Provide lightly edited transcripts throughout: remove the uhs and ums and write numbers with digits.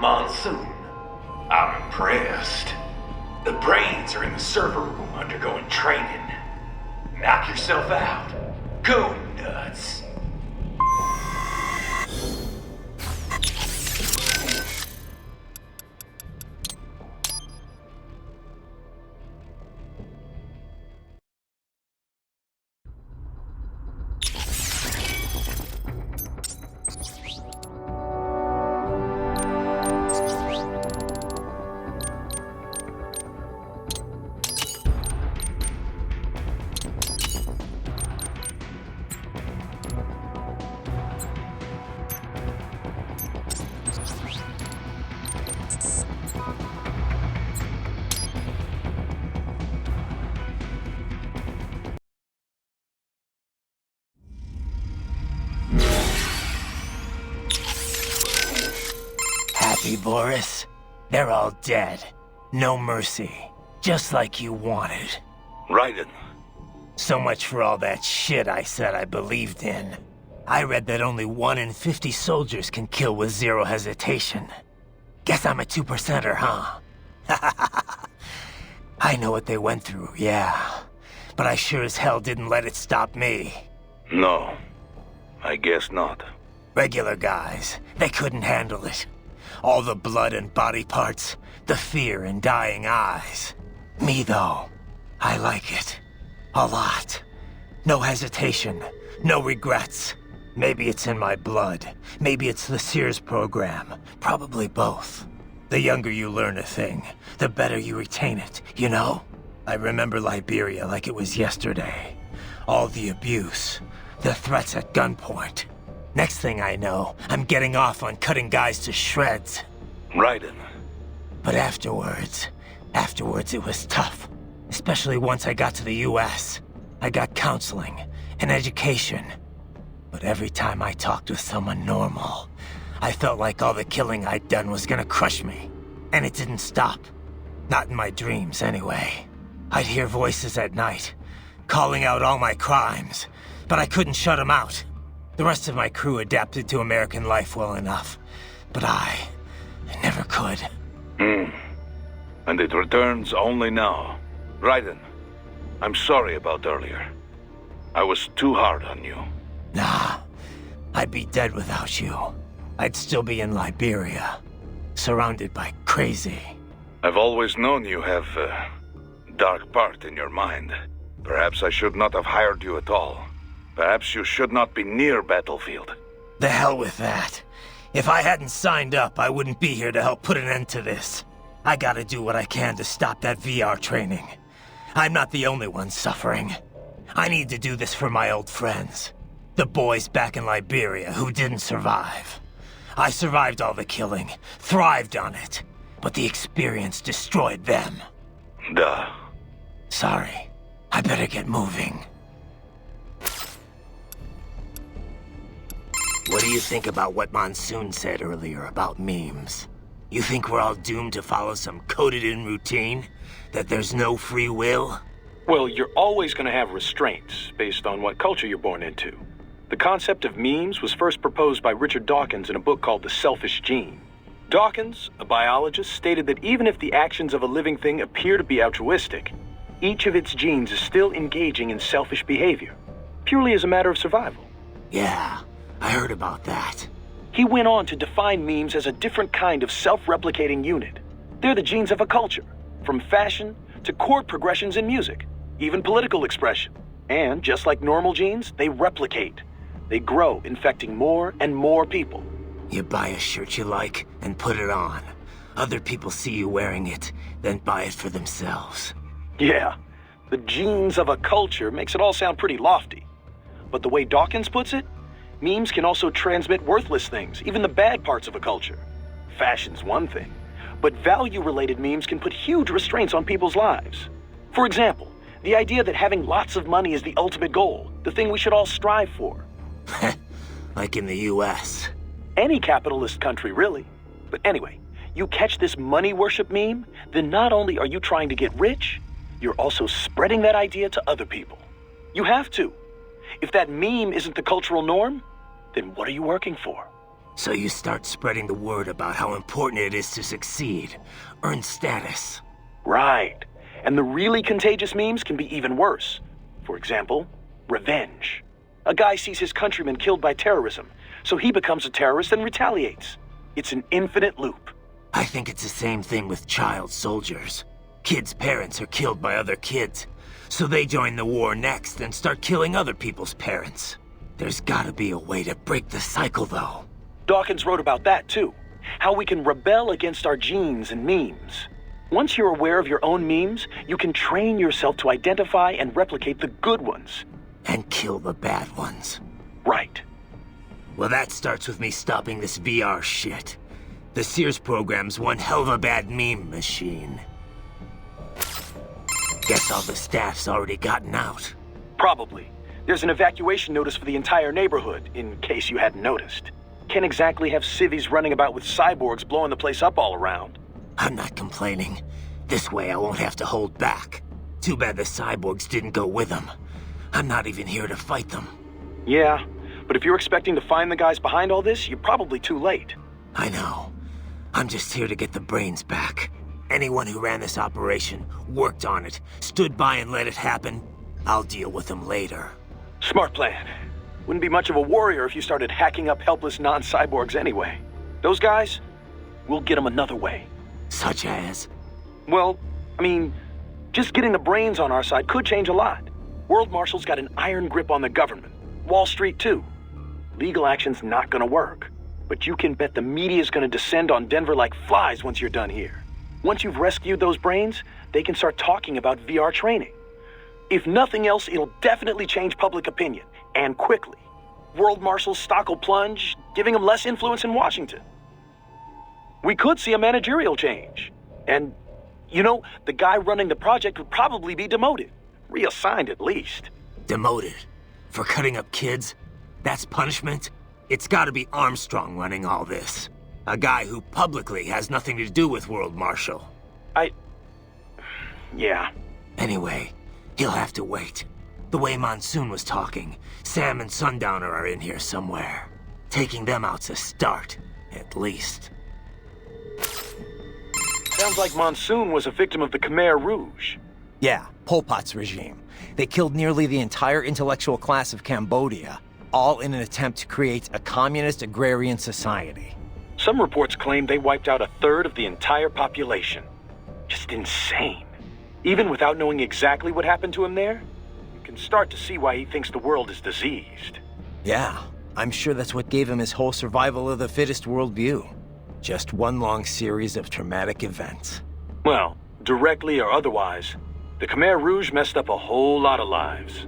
Monsoon. I'm impressed. The brains are in the server room undergoing training. Knock yourself out. Go nuts. Happy, Boris? They're all dead. No mercy. Just like you wanted. Raiden. So much for all that shit I said I believed in. I read that only 1 in 50 soldiers can kill with zero hesitation. Guess I'm a 2%er, huh? I know what they went through, yeah. But I sure as hell didn't let it stop me. No. I guess not. Regular guys, they couldn't handle it. All the blood and body parts, the fear in dying eyes. Me, though, I like it. A lot. No hesitation, no regrets. Maybe it's in my blood. Maybe it's the Sears program. Probably both. The younger you learn a thing, the better you retain it, you know? I remember Liberia like it was yesterday. All the abuse, the threats at gunpoint. Next thing I know, I'm getting off on cutting guys to shreds. Raiden. But afterwards it was tough. Especially once I got to the US. I got counseling and education. But every time I talked with someone normal, I felt like all the killing I'd done was gonna crush me. And it didn't stop. Not in my dreams, anyway. I'd hear voices at night, calling out all my crimes, but I couldn't shut them out. The rest of my crew adapted to American life well enough, but I never could. And it returns only now. Raiden, I'm sorry about earlier. I was too hard on you. Nah, I'd be dead without you. I'd still be in Liberia, surrounded by crazy. I've always known you have a dark part in your mind. Perhaps I should not have hired you at all. Perhaps you should not be near battlefield. The hell with that. If I hadn't signed up, I wouldn't be here to help put an end to this. I gotta do what I can to stop that VR training. I'm not the only one suffering. I need to do this for my old friends. The boys back in Liberia who didn't survive. I survived all the killing, thrived on it, but the experience destroyed them. Duh. Sorry. I better get moving. What do you think about what Monsoon said earlier about memes? You think we're all doomed to follow some coded-in routine? That there's no free will? Well, you're always going to have restraints based on what culture you're born into. The concept of memes was first proposed by Richard Dawkins in a book called The Selfish Gene. Dawkins, a biologist, stated that even if the actions of a living thing appear to be altruistic, each of its genes is still engaging in selfish behavior, purely as a matter of survival. Yeah, I heard about that. He went on to define memes as a different kind of self-replicating unit. They're the genes of a culture, from fashion to chord progressions in music, even political expression. And just like normal genes, they replicate. They grow, infecting more and more people. You buy a shirt you like and put it on. Other people see you wearing it, then buy it for themselves. Yeah, the genes of a culture makes it all sound pretty lofty. But the way Dawkins puts it, memes can also transmit worthless things, even the bad parts of a culture. Fashion's one thing, but value-related memes can put huge restraints on people's lives. For example, the idea that having lots of money is the ultimate goal, the thing we should all strive for. Like in the US. Any capitalist country, really. But anyway, you catch this money worship meme, then not only are you trying to get rich, you're also spreading that idea to other people. You have to. If that meme isn't the cultural norm, then what are you working for? So you start spreading the word about how important it is to succeed, earn status. Right. And the really contagious memes can be even worse. For example, revenge. A guy sees his countrymen killed by terrorism, so he becomes a terrorist and retaliates. It's an infinite loop. I think it's the same thing with child soldiers. Kids' parents are killed by other kids, so they join the war next and start killing other people's parents. There's gotta be a way to break the cycle, though. Dawkins wrote about that, too. How we can rebel against our genes and memes. Once you're aware of your own memes, you can train yourself to identify and replicate the good ones. And kill the bad ones. Right. Well, that starts with me stopping this VR shit. The Sears program's one hell of a bad meme machine. Guess all the staff's already gotten out. Probably. There's an evacuation notice for the entire neighborhood, in case you hadn't noticed. Can't exactly have civvies running about with cyborgs blowing the place up all around. I'm not complaining. This way I won't have to hold back. Too bad the cyborgs didn't go with them. I'm not even here to fight them. Yeah, but if you're expecting to find the guys behind all this, you're probably too late. I know. I'm just here to get the brains back. Anyone who ran this operation, worked on it, stood by and let it happen, I'll deal with them later. Smart plan. Wouldn't be much of a warrior if you started hacking up helpless non-cyborgs anyway. Those guys, we'll get them another way. Such as? Well, I mean, just getting the brains on our side could change a lot. World Marshal's got an iron grip on the government. Wall Street, too. Legal action's not gonna work. But you can bet the media's gonna descend on Denver like flies once you're done here. Once you've rescued those brains, they can start talking about VR training. If nothing else, it'll definitely change public opinion, and quickly. World Marshal's stock will plunge, giving them less influence in Washington. We could see a managerial change. And, you know, the guy running the project would probably be demoted. Reassigned at least. Demoted? For cutting up kids? That's punishment? It's gotta be Armstrong running all this. A guy who publicly has nothing to do with World Marshal. Yeah. Anyway, he'll have to wait. The way Monsoon was talking, Sam and Sundowner are in here somewhere. Taking them out's a start, at least. Sounds like Monsoon was a victim of the Khmer Rouge. Yeah, Pol Pot's regime. They killed nearly the entire intellectual class of Cambodia, all in an attempt to create a communist agrarian society. Some reports claim they wiped out a third of the entire population. Just insane. Even without knowing exactly what happened to him there, you can start to see why he thinks the world is diseased. Yeah, I'm sure that's what gave him his whole survival of the fittest worldview. Just one long series of traumatic events. Well, directly or otherwise, the Khmer Rouge messed up a whole lot of lives.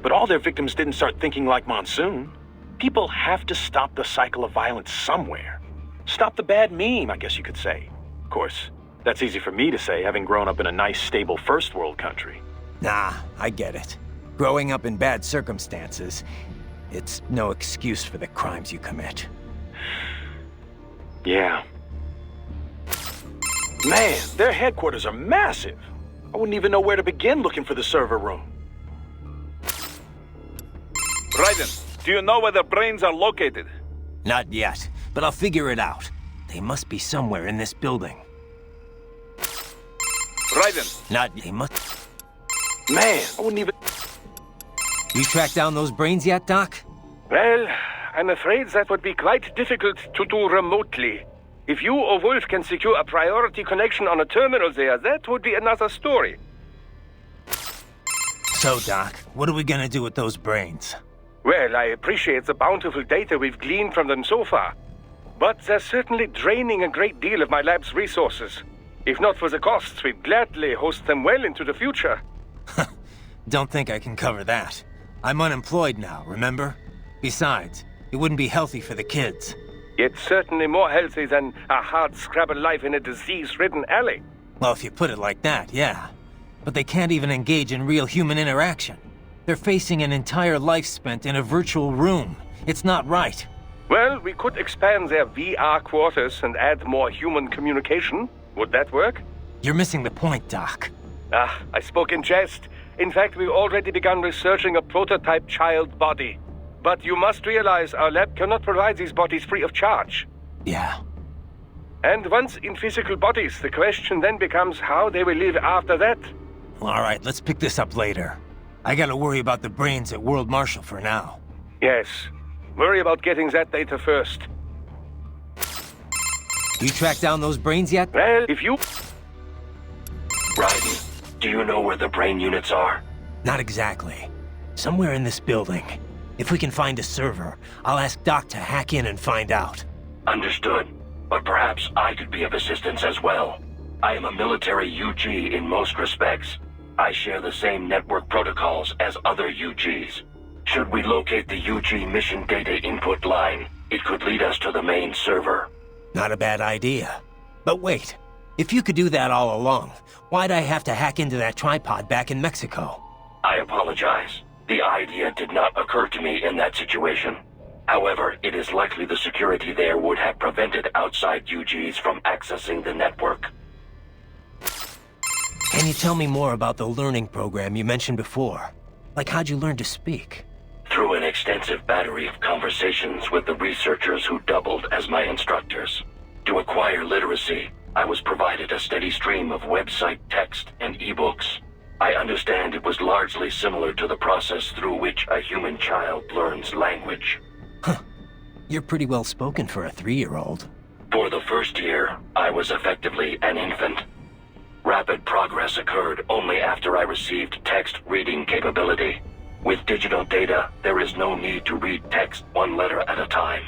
But all their victims didn't start thinking like Monsoon. People have to stop the cycle of violence somewhere. Stop the bad meme, I guess you could say. Of course, that's easy for me to say, having grown up in a nice, stable first world country. Nah, I get it. Growing up in bad circumstances, it's no excuse for the crimes you commit. Yeah. Man, their headquarters are massive. I wouldn't even know where to begin looking for the server room. Raiden, do you know where the brains are located? Not yet, but I'll figure it out. They must be somewhere in this building. Raiden! They must... Man, I wouldn't even... You tracked down those brains yet, Doc? Well, I'm afraid that would be quite difficult to do remotely. If you or Wolf can secure a priority connection on a terminal there, that would be another story. So, Doc, what are we gonna do with those brains? Well, I appreciate the bountiful data we've gleaned from them so far, but they're certainly draining a great deal of my lab's resources. If not for the costs, we'd gladly host them well into the future. Don't think I can cover that. I'm unemployed now, remember? Besides, it wouldn't be healthy for the kids. It's certainly more healthy than a hard-scrabble life in a disease-ridden alley. Well, if you put it like that, yeah. But they can't even engage in real human interaction. They're facing an entire life spent in a virtual room. It's not right. Well, we could expand their VR quarters and add more human communication. Would that work? You're missing the point, Doc. I spoke in jest. In fact, we've already begun researching a prototype child body. But you must realize our lab cannot provide these bodies free of charge. Yeah. And once in physical bodies, the question then becomes how they will live after that. All right, let's pick this up later. I gotta worry about the brains at World Marshal for now. Yes. Worry about getting that data first. You tracked down those brains yet? Well, if you... Ryden, do you know where the brain units are? Not exactly. Somewhere in this building. If we can find a server, I'll ask Doc to hack in and find out. Understood. But perhaps I could be of assistance as well. I am a military UG in most respects. I share the same network protocols as other UGs. Should we locate the UG mission data input line, it could lead us to the main server. Not a bad idea. But wait, if you could do that all along, why'd I have to hack into that tripod back in Mexico? I apologize. The idea did not occur to me in that situation. However, it is likely the security there would have prevented outside UGs from accessing the network. Can you tell me more about the learning program you mentioned before? Like how'd you learn to speak? Through an extensive battery of conversations with the researchers who doubled as my instructors. To acquire literacy, I was provided a steady stream of website text and ebooks. I understand it was largely similar to the process through which a human child learns language. Huh. You're pretty well spoken for a 3-year-old. For the first year, I was effectively an infant. Rapid progress occurred only after I received text reading capability. With digital data, there is no need to read text one letter at a time.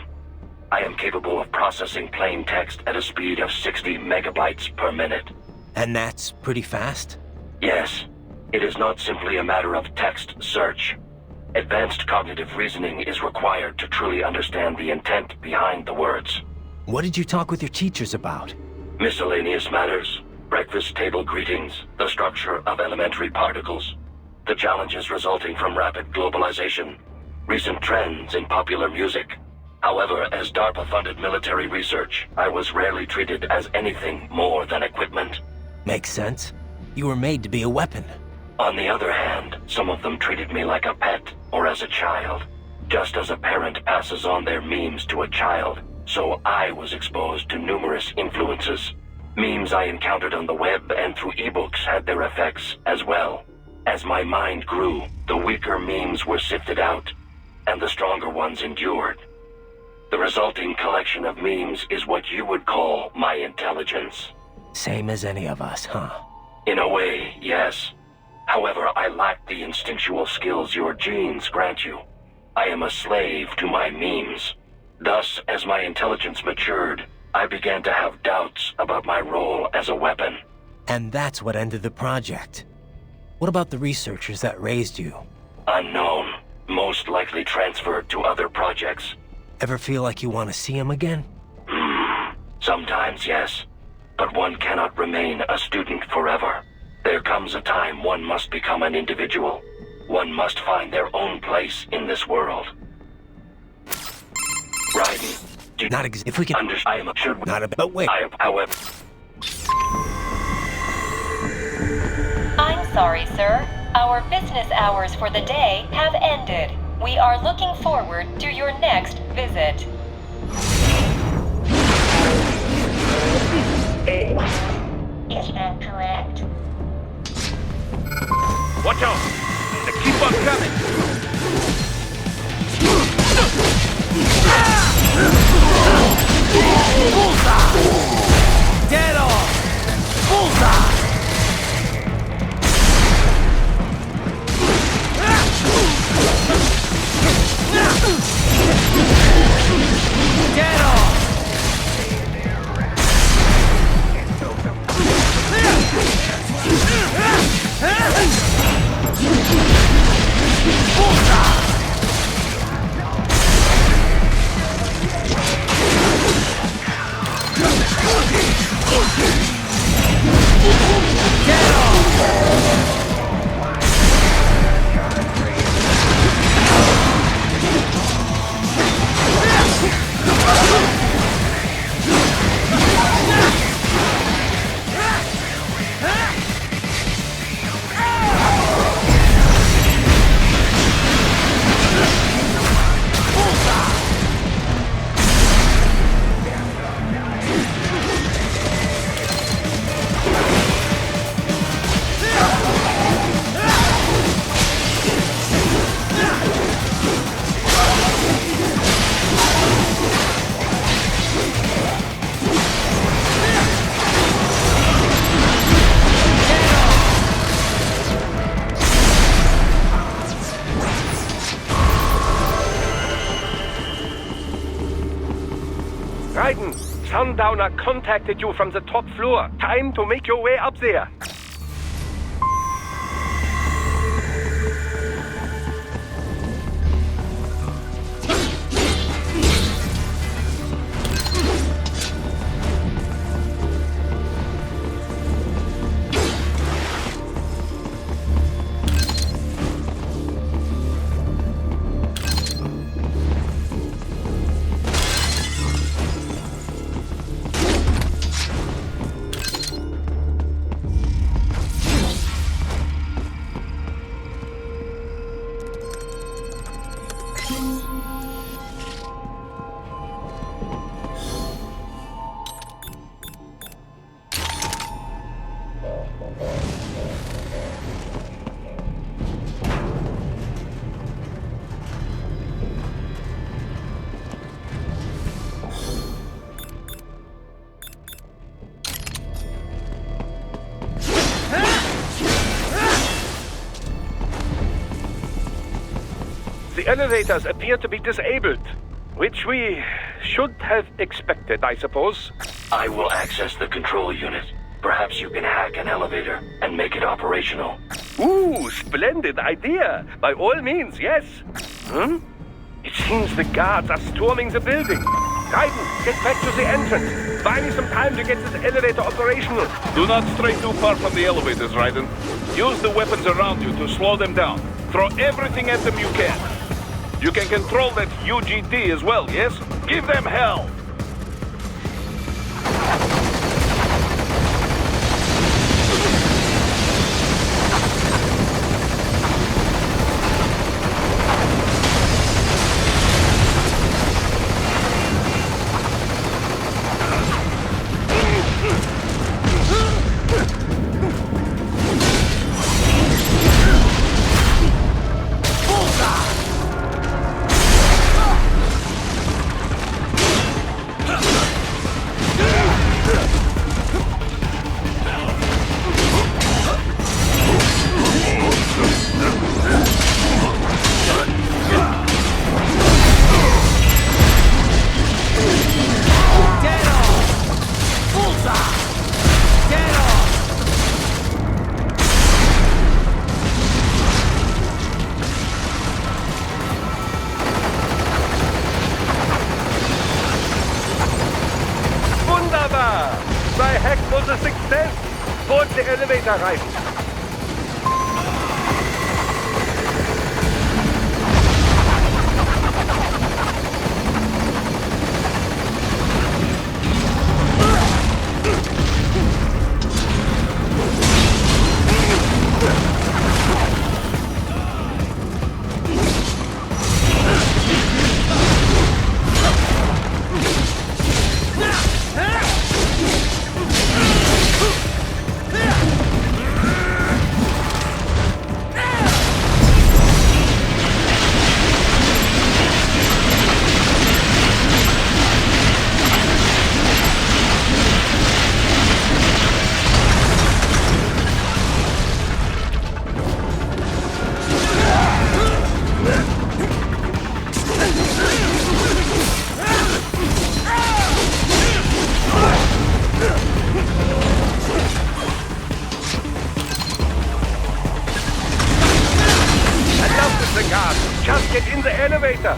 I am capable of processing plain text at a speed of 60 megabytes per minute. And that's pretty fast? Yes. It is not simply a matter of text search. Advanced cognitive reasoning is required to truly understand the intent behind the words. What did you talk with your teachers about? Miscellaneous matters, breakfast table greetings, the structure of elementary particles, the challenges resulting from rapid globalization, recent trends in popular music. However, as DARPA-funded military research, I was rarely treated as anything more than equipment. Makes sense. You were made to be a weapon. On the other hand, some of them treated me like a pet or as a child. Just as a parent passes on their memes to a child, so I was exposed to numerous influences. Memes I encountered on the web and through ebooks had their effects as well. As my mind grew, the weaker memes were sifted out, and the stronger ones endured. The resulting collection of memes is what you would call my intelligence. Same as any of us, huh? In a way, yes. However, I lack the instinctual skills your genes grant you. I am a slave to my memes. Thus, as my intelligence matured, I began to have doubts about my role as a weapon. And that's what ended the project. What about the researchers that raised you? Unknown. Most likely transferred to other projects. Ever feel like you want to see them again? Sometimes, yes. But one cannot remain a student forever. There comes a time one must become an individual. One must find their own place in this world. Ryden, do Not if we can I am should not a but wait. However, I'm sorry, sir. Our business hours for the day have ended. We are looking forward to your next visit. Is that correct? Watch out! They keep on coming! Bullseye! Dead on! Bullseye! Dead on! sundowner contacted you from the top floor. Time to make your way up there. The elevators appear to be disabled, which we should have expected, I suppose. I will access the control unit. Perhaps you can hack an elevator and make it operational. Ooh, splendid idea. By all means, yes. It seems the guards are storming the building. Raiden, get back to the entrance. Buy me some time to get this elevator operational. Do not stray too far from the elevators, Raiden. Use the weapons around you to slow them down. Throw everything at them you can. You can control that UGT as well, yes? Give them hell! My hack was a success! Board the elevator, Raiden. Just get in the elevator!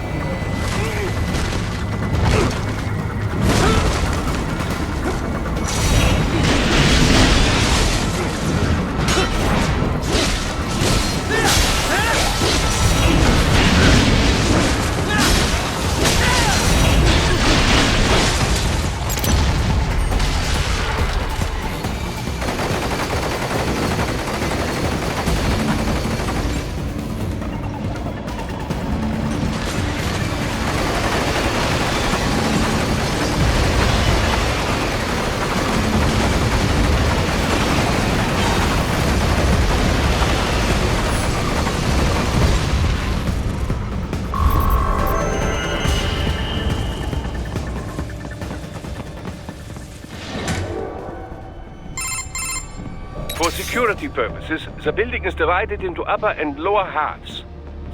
For security purposes, the building is divided into upper and lower halves.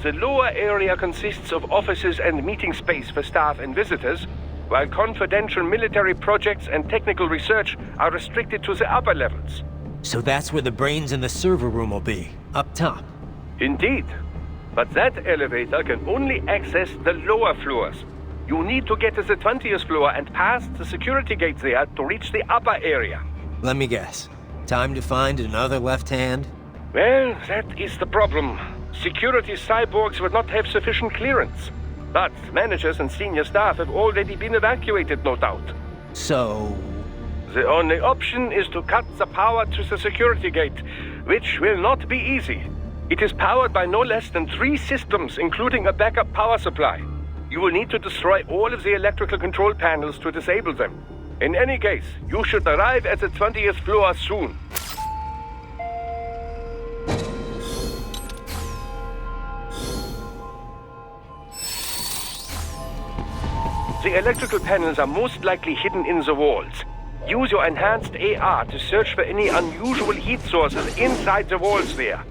The lower area consists of offices and meeting space for staff and visitors, while confidential military projects and technical research are restricted to the upper levels. So that's where the brains in the server room will be, up top. Indeed. But that elevator can only access the lower floors. You need to get to the 20th floor and pass the security gate there to reach the upper area. Let me guess. Time to find another left hand? Well, that is the problem. Security cyborgs would not have sufficient clearance. But managers and senior staff have already been evacuated, no doubt. So... The only option is to cut the power to the security gate, which will not be easy. It is powered by no less than 3 systems, including a backup power supply. You will need to destroy all of the electrical control panels to disable them. In any case, you should arrive at the 20th floor soon. The electrical panels are most likely hidden in the walls. Use your enhanced AR to search for any unusual heat sources inside the walls there.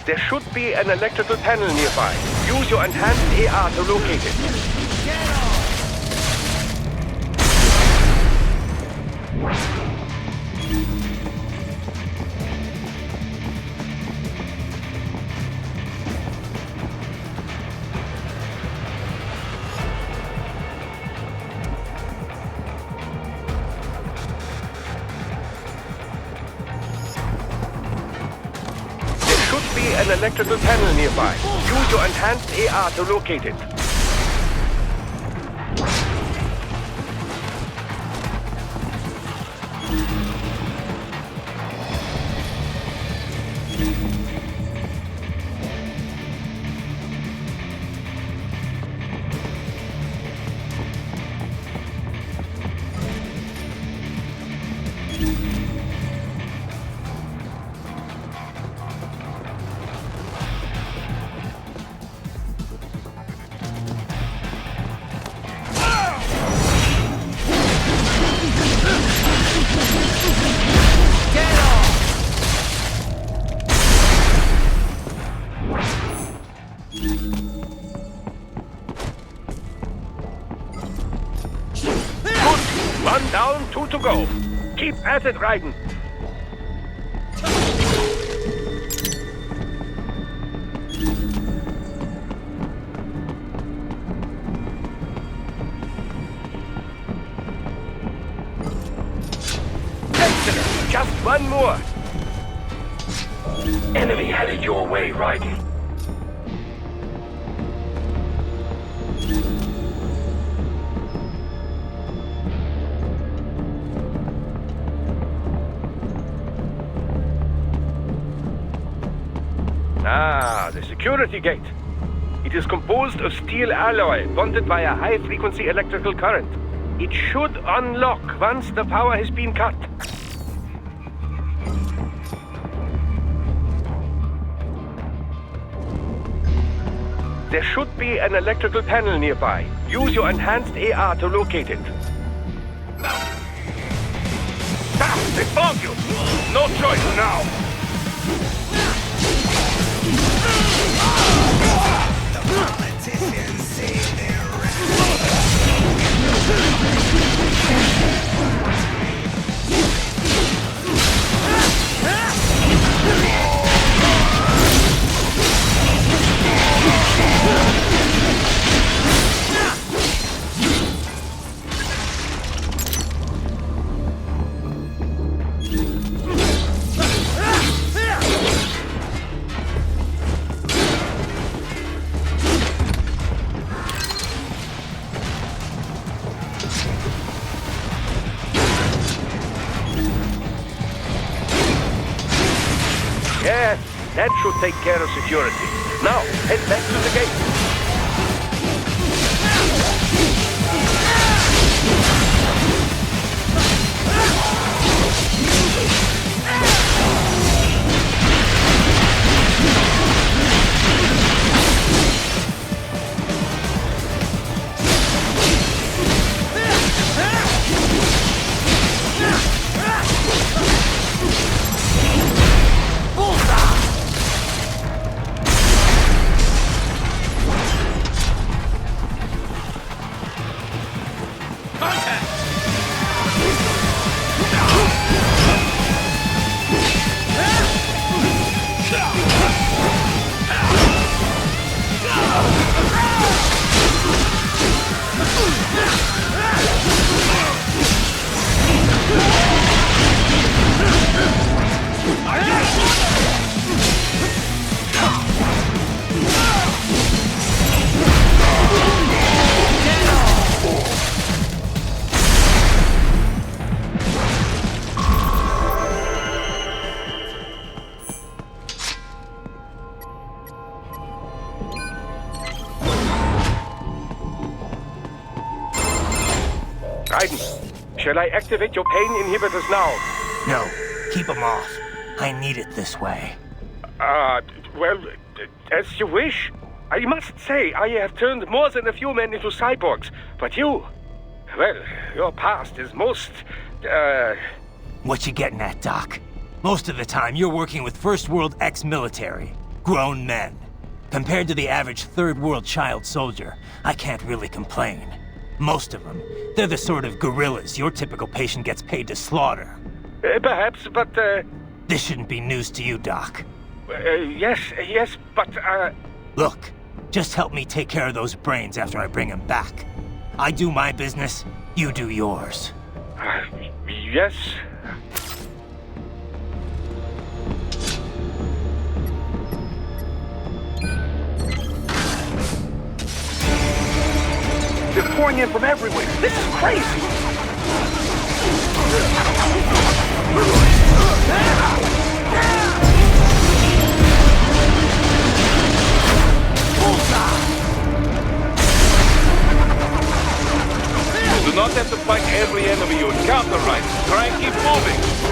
There should be an electrical panel nearby. Use your enhanced AR to locate it. An electrical panel nearby. Use your enhanced AR to locate it. One down, 2 to go. Keep at it, Raiden. Excellent. Just one more. Enemy headed your way, Raiden. Ah, the security gate. It is composed of steel alloy bonded by a high-frequency electrical current. It should unlock once the power has been cut. There should be an electrical panel nearby. Use your enhanced AR to locate it. Ah, they found you! No choice now! That should take care of security. Now, head back to the gate. Raiden, shall I activate your pain inhibitors now? No, keep them off. I need it this way. Well, as you wish. I must say, I have turned more than a few men into cyborgs, but you... Well, your past is most, What you getting at, Doc? Most of the time, you're working with First World ex-military. Grown men. Compared to the average Third World child soldier, I can't really complain. Most of them, they're the sort of gorillas your typical patient gets paid to slaughter. Perhaps, but, This shouldn't be news to you, Doc. yes, but, Look, just help me take care of those brains after I bring them back. I do my business, you do yours. yes. They're pouring in from everywhere. This is crazy. You do not have to fight every enemy you encounter, right? Try and keep moving.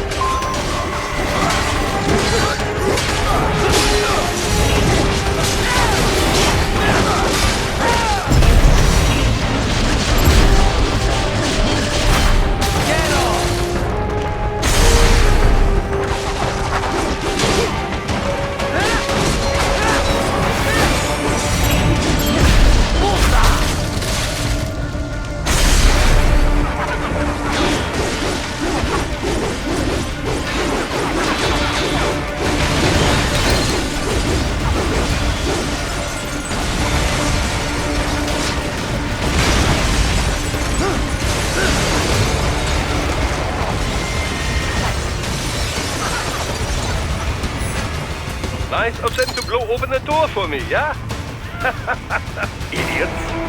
Nice of them to blow open the door for me, yeah? Idiots.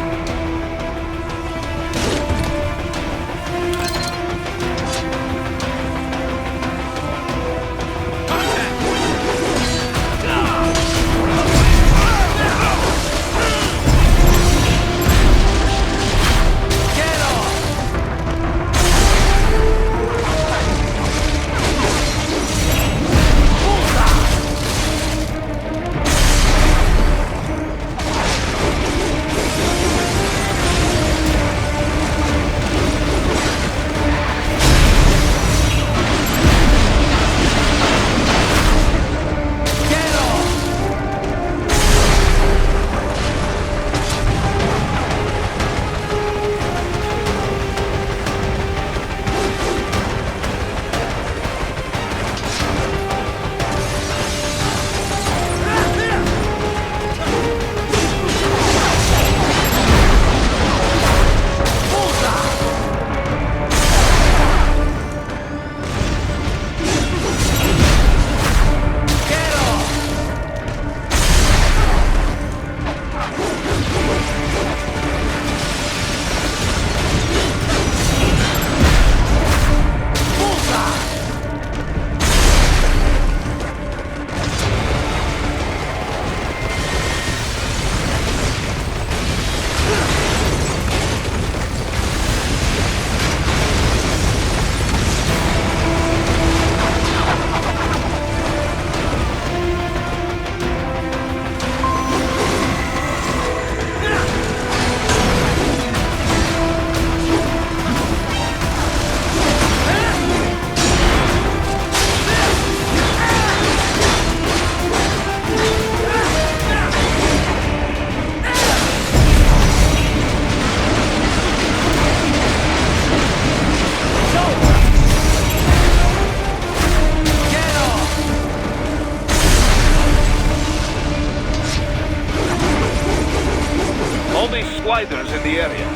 gliders in the area.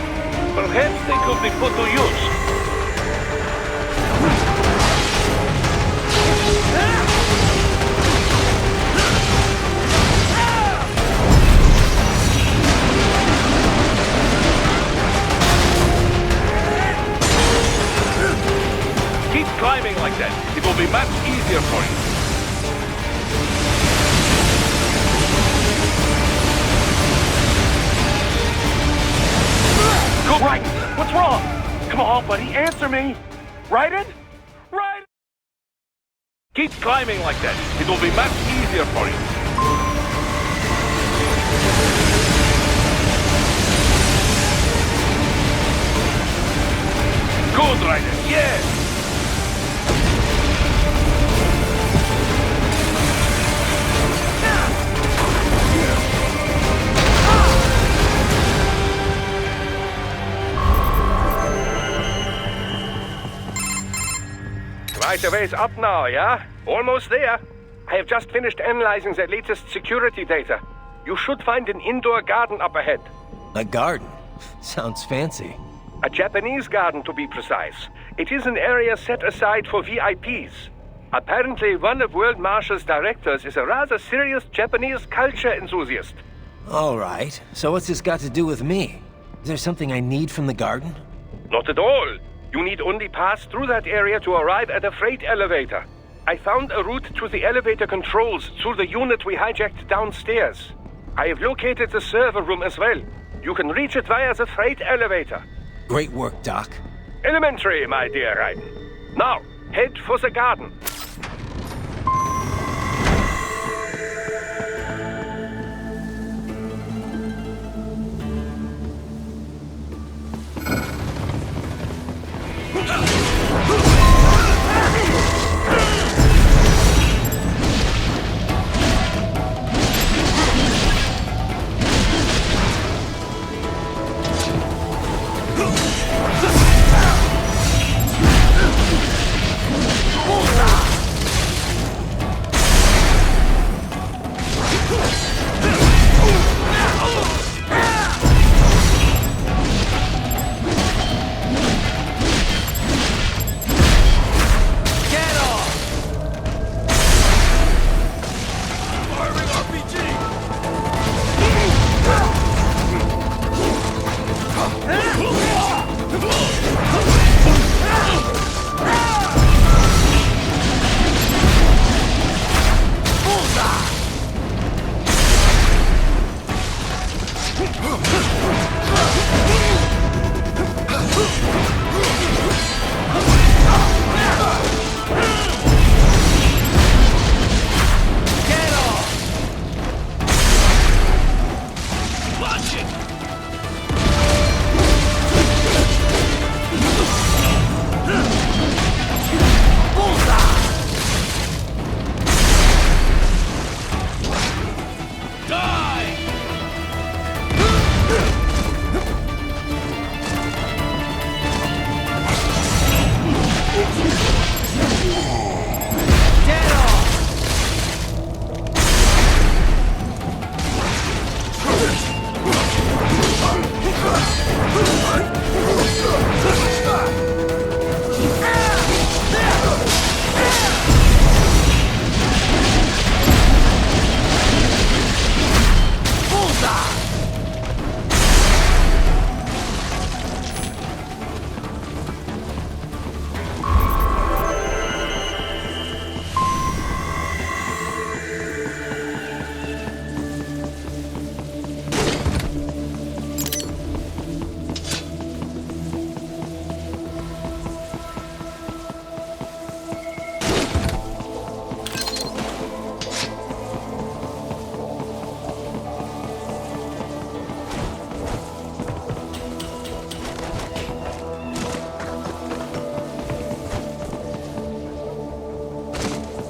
Perhaps they could be put to use. Keep climbing like that. It will be much easier for you. Go right! What's wrong? Come on, buddy, answer me! Raiden? Raiden! Keep climbing like that. It will be much easier for you. Good, Raiden. Yes! Right a ways up now, yeah? Almost there. I have just finished analyzing the latest security data. You should find an indoor garden up ahead. A garden? Sounds fancy. A Japanese garden, to be precise. It is an area set aside for VIPs. Apparently, one of World Marshal's directors is a rather serious Japanese culture enthusiast. All right. So what's this got to do with me? Is there something I need from the garden? Not at all. You need only pass through that area to arrive at a freight elevator. I found a route to the elevator controls through the unit we hijacked downstairs. I have located the server room as well. You can reach it via the freight elevator. Great work, Doc. Elementary, my dear Raiden. Now, head for the garden.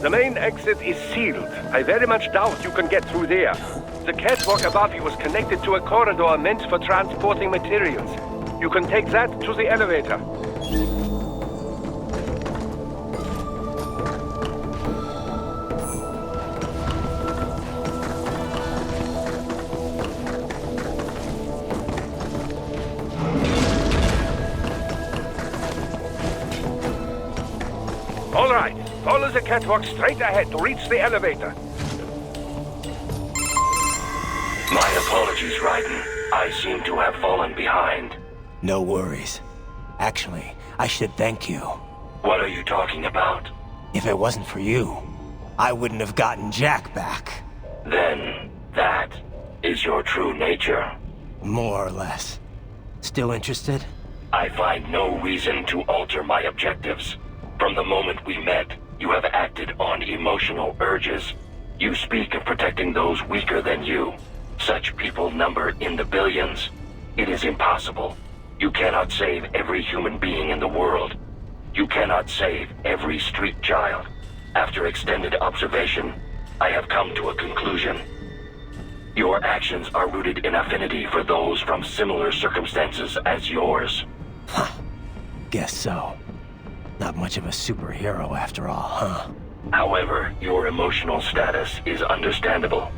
The main exit is sealed. I very much doubt you can get through there. The catwalk above you is connected to a corridor meant for transporting materials. You can take that to the elevator. catwalk straight ahead to reach the elevator. My apologies, Raiden. I seem to have fallen behind. No worries. Actually, I should thank you. What are you talking about? If it wasn't for you, I wouldn't have gotten Jack back. Then, that is your true nature. More or less. Still interested? I find no reason to alter my objectives. From the moment we met, you have acted on emotional urges. You speak of protecting those weaker than you. Such people number in the billions. It is impossible. You cannot save every human being in the world. You cannot save every street child. After extended observation, I have come to a conclusion. Your actions are rooted in affinity for those from similar circumstances as yours. Guess so. Not much of a superhero after all, huh? However, your emotional status is understandable.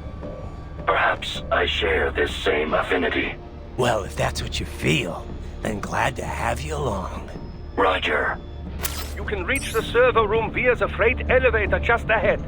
Perhaps I share this same affinity. Well, if that's what you feel, then glad to have you along. Roger. You can reach the server room via the freight elevator just ahead.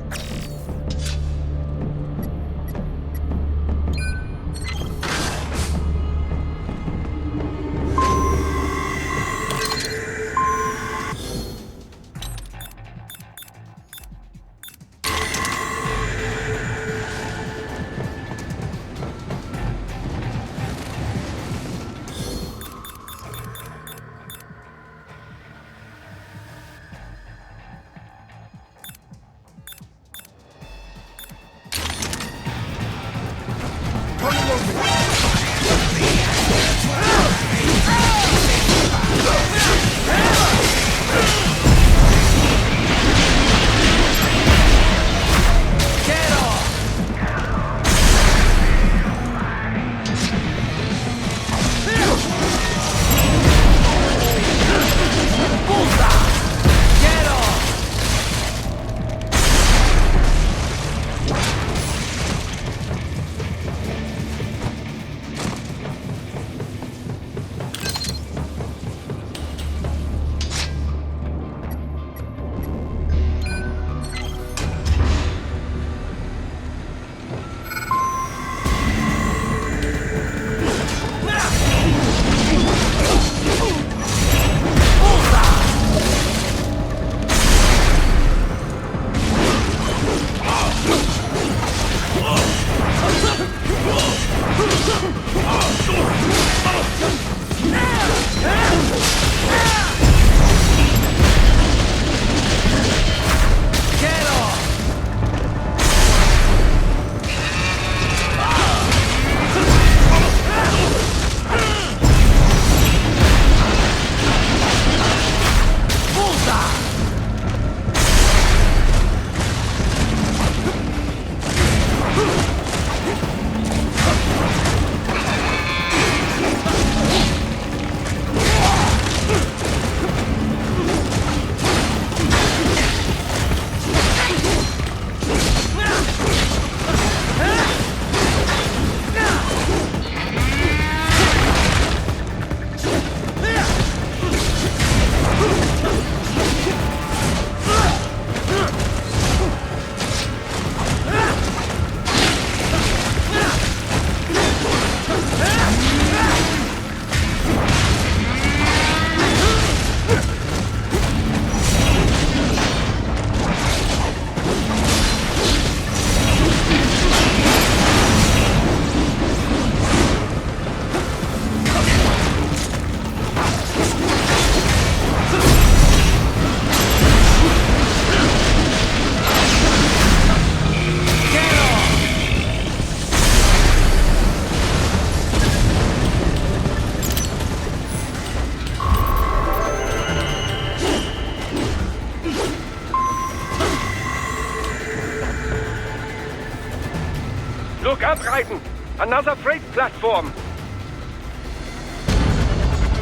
Look up, Raiden! Another freight platform!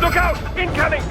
Look out! Incoming!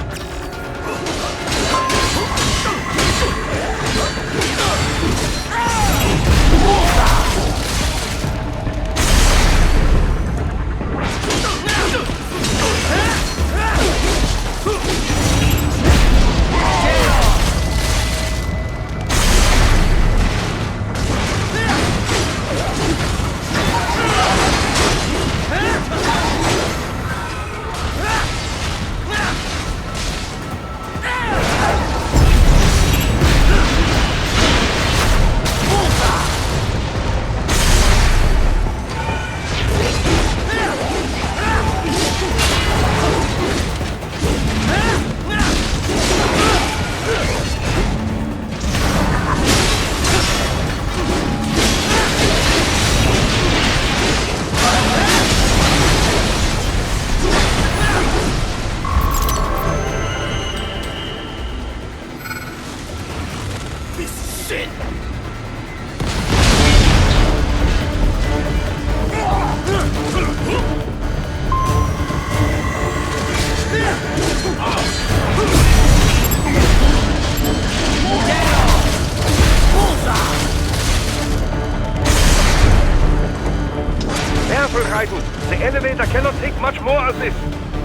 careful, Raiden. The elevator cannot take much more of this.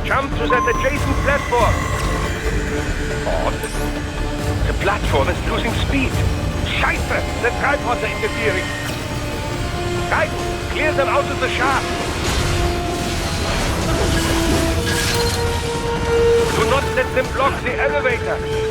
Jump to that adjacent platform. Odd. The platform is losing speed. Scheiße! The tripods are interfering. Raiden, clear them out of the shaft. Do not let them block the elevator.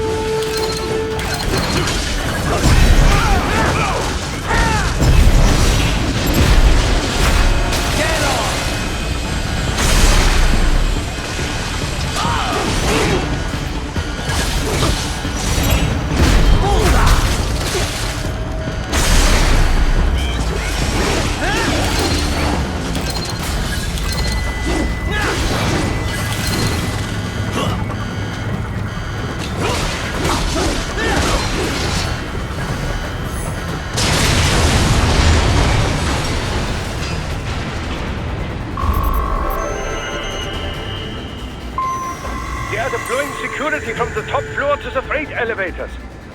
They are deploying security from the top floor to the freight elevators.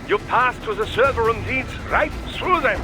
You pass to the server room leads right through them.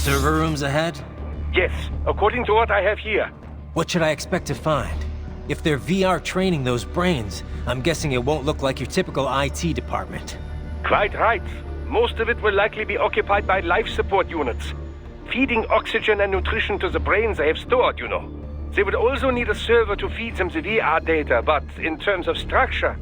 Server rooms ahead? Yes, according to what I have here. What should I expect to find? If they're VR training those brains, I'm guessing it won't look like your typical IT department. Quite right. Most of it will likely be occupied by life support units. feeding oxygen and nutrition to the brains they have stored, you know. They would also need a server to feed them the VR data, but in terms of structure,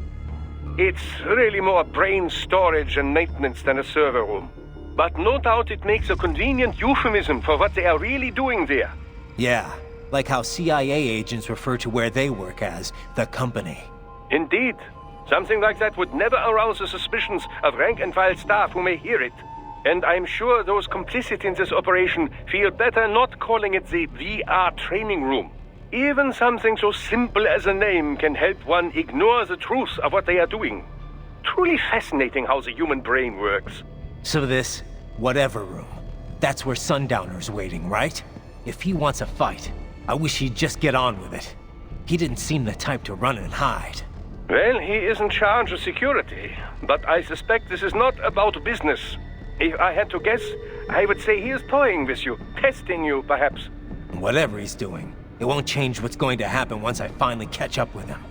it's really more brain storage and maintenance than a server room. But no doubt it makes a convenient euphemism for what they are really doing there. Yeah, like how CIA agents refer to where they work as the company. Indeed. Something like that would never arouse the suspicions of rank-and-file staff who may hear it. And I'm sure those complicit in this operation feel better not calling it the VR training room. Even something so simple as a name can help one ignore the truth of what they are doing. Truly fascinating how the human brain works. So this whatever room, that's where Sundowner's waiting, right? If he wants a fight, I wish he'd just get on with it. He didn't seem the type to run and hide. Well, he is in charge of security, but I suspect this is not about business. If I had to guess, I would say he is toying with you, testing you, perhaps. Whatever he's doing, it won't change what's going to happen once I finally catch up with him.